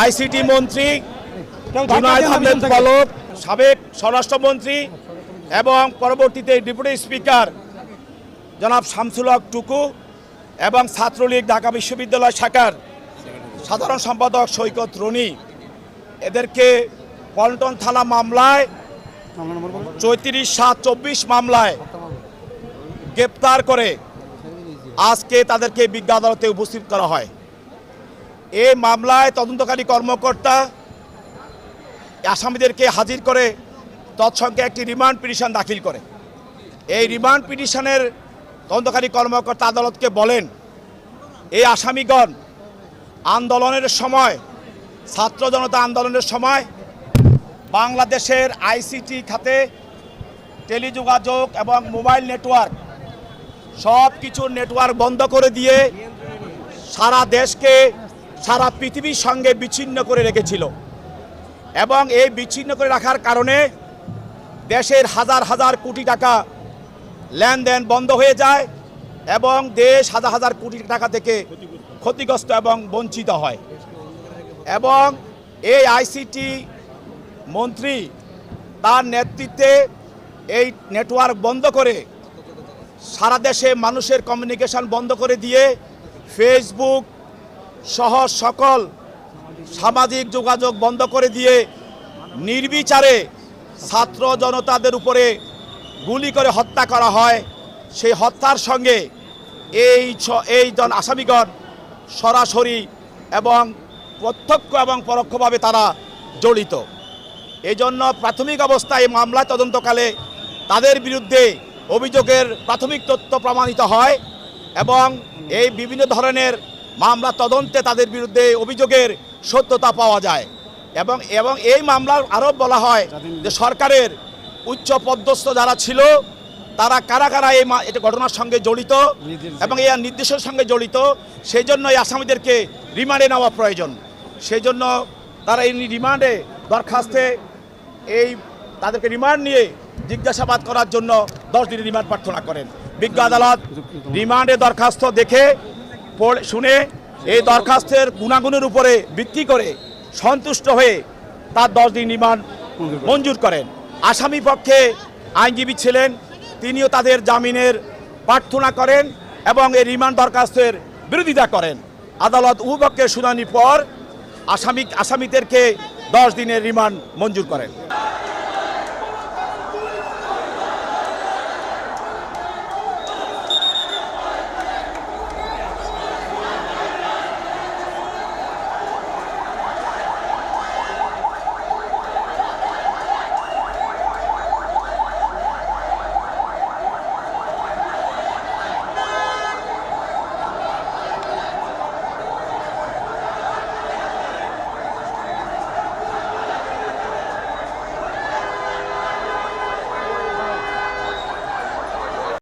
ICT মন্ত্রী জুনায়েদ আহমেদ পলক, সাবেক স্বরাষ্ট্রমন্ত্রী এবং পরবর্তীতে ডেপুটি স্পিকার জনাব শামসুল হক টুকু এবং ছাত্রলীগ ঢাকা বিশ্ববিদ্যালয় শাখার সাধারণ সম্পাদক সৈকত রনি, এদেরকে পল্টন থানা মামলায় ৩৪/৭/২৪ মামলায় গ্রেপ্তার করে আজকে তাদেরকে বিজ্ঞ আদালতে উপস্থিত করা হয়। এই মামলায় তদন্তকারী কর্মকর্তা আসামিদেরকে হাজির করে তৎসঙ্গে একটি রিমান্ড পিটিশন দাখিল করে। এই রিমান্ড পিটিশনের তদন্তকারী কর্মকর্তা আদালতকে বলেন, এই আসামিগণ আন্দোলনের সময়, ছাত্র জনতা আন্দোলনের সময় বাংলাদেশের আইসিটি খাতে টেলিযোগাযোগ এবং মোবাইল নেটওয়ার্ক সব কিছুর নেটওয়ার্ক বন্ধ করে দিয়ে সারা দেশকে, সারা পৃথিবীর সঙ্গে বিচ্ছিন্ন করে রেখেছিল এবং এই বিচ্ছিন্ন করে রাখার কারণে দেশের হাজার হাজার কোটি টাকা লেনদেন বন্ধ হয়ে যায় এবং দেশ হাজার হাজার কোটি টাকা থেকে ক্ষতিগ্রস্ত এবং বঞ্চিত হয়। এবং এই আইসিটি মন্ত্রী তার নেতৃত্বে এই নেটওয়ার্ক বন্ধ করে সারা দেশে মানুষের কমিউনিকেশন বন্ধ করে দিয়ে ফেসবুক সহ সকল সামাজিক যোগাযোগ বন্ধ করে দিয়ে নির্বিচারে ছাত্র জনতাদের উপরে গুলি করে হত্যা করা হয়। সেই হত্যার সঙ্গে এই আসামিগণ সরাসরি এবং প্রত্যক্ষ এবং পরোক্ষভাবে তারা জড়িত। এই জন্য প্রাথমিক অবস্থায় মামলা তদন্তকালে তাদের বিরুদ্ধে অভিযোগের প্রাথমিক তথ্য প্রমাণিত হয় এবং এই বিভিন্ন ধরনের মামলা তদন্তে তাদের বিরুদ্ধে অভিযোগের সত্যতা পাওয়া যায় এবং এই মামলার আরও বলা হয় যে সরকারের উচ্চ পদস্থ যারা ছিল তারা কারা কারা এই ঘটনার সঙ্গে জড়িত এবং এই নির্দেশের সঙ্গে জড়িত, সেই জন্য এই আসামিদেরকে রিমান্ডে নেওয়া প্রয়োজন। সেই জন্য তারা এই রিমান্ডে দরখাস্তে তাদেরকে রিমান্ড নিয়ে জিজ্ঞাসাবাদ করার জন্য 10 দিনের রিমান্ড প্রার্থনা করেন। বিজ্ঞ আদালত রিমান্ডে দরখাস্ত দেখে শুনে এই দরখাস্তের গুণাগুণের উপরে ভিত্তি করে সন্তুষ্ট হয়ে তার 10 দিন রিমান্ড মঞ্জুর করেন। আসামি পক্ষে আইনজীবী ছিলেন, তিনিও তাদের জামিনের প্রার্থনা করেন এবং এই রিমান্ড দরখাস্তের বিরোধিতা করেন। আদালত উভয় পক্ষের শুনানির পর আসামিদেরকে 10 দিনের রিমান্ড মঞ্জুর করেন।